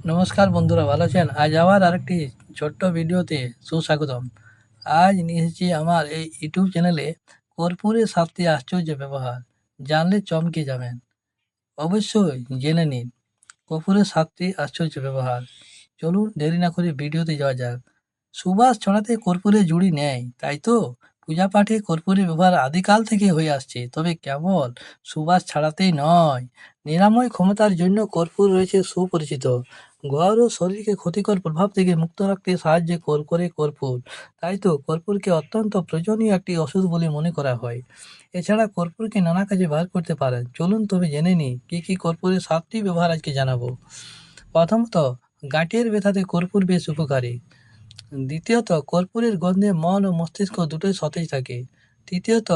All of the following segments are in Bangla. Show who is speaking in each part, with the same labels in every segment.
Speaker 1: নমস্কার বন্ধুরা, ভালো আছেন? আজ আবার আরেকটি ছোট্ট ভিডিওতে সুস্বাগতম। আজ নিয়ে এসেছি আমার এই ইউটিউব চ্যানেলে কর্পূরের ৭টি আশ্চর্য ব্যবহার। জানলে চমকে যাবেন। অবশ্যই জেনে নিন কর্পূরের ৭টি আশ্চর্য ব্যবহার। চলুন দেরি না করে ভিডিওতে যাওয়া যাক। সুবাস ছড়াতে কর্পূরের জুড়ি নেই, তাই তো? পূজা পাঠে কর্পূরের ব্যবহার আদিকাল থেকে হয়ে আসছে, তবে কেবল সুবাস ছাড়াতেই নয়, নিরাময় ক্ষমতার জন্য কর্পূর রয়েছে সুপরিচিত। ঘর ও শরীরকে ক্ষতিকর প্রভাব থেকে মুক্ত রাখতে সাহায্য করে কর্পূর। তাই তো কর্পূরকে অত্যন্ত প্রয়োজনীয় একটি ওষুধ বলে মনে করা হয়। এছাড়া কর্পূরকে নানা কাজে ব্যবহার করতে পারেন। চলুন তবে জেনে নিই কী কী কর্পূরের ৭টি ব্যবহার আজকে জানাবো। প্রথমত, গাঁটের ব্যথাতে কর্পূর বেশ উপকারী। দ্বিতীয়ত, কর্পূরের গন্ধে মন ও মস্তিষ্ক দুটোই সতেজ থাকে। তৃতীয়ত,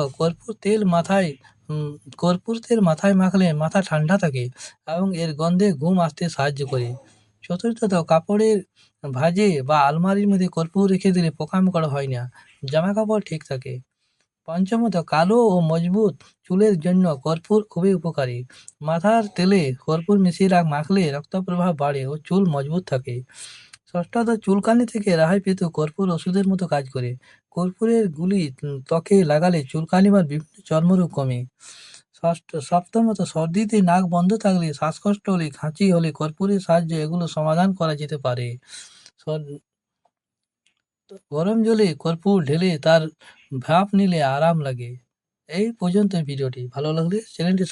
Speaker 1: উম, কর্পূর তেল মাথায় মাখলে মাথা ঠান্ডা থাকে এবং এর গন্ধে ঘুম আসতে সাহায্য করে। চতুর্থত, কাপড়ের ভাঁজে বা আলমারির মধ্যে কর্পূর রেখে দিলে পোকামাকড় হয় না, জামা কাপড় ঠিক থাকে। পঞ্চমত, কালো ও মজবুত চুলের জন্য কর্পূর খুবই উপকারী। মাথার তেলে কর্পূর মিশিয়ে মাখলে রক্ত প্রবাহ বাড়ে ও চুল মজবুত থাকে। ষষ্ঠত, চুলকানি থেকে রেহাই পেতে কর্পূর ওষুধের মতো কাজ করে। কর্পূরের গুলি ত্বকে লাগালে চুলকানি বা বিভিন্ন চর্মরোগ কমে। সপ্তমত, সর্দিতে নাক বন্ধ থাকলে, শ্বাসকষ্ট হলে, খাঁচি হলে কর্পূরের সাহায্যে এগুলো সমাধান করা যেতে পারে। সর- গরম জলে কর্পূর ঢেলে তার ভাপ নিলে আরাম লাগে। এই পর্যন্ত ভিডিওটি ভালো লাগলে চ্যানেলটি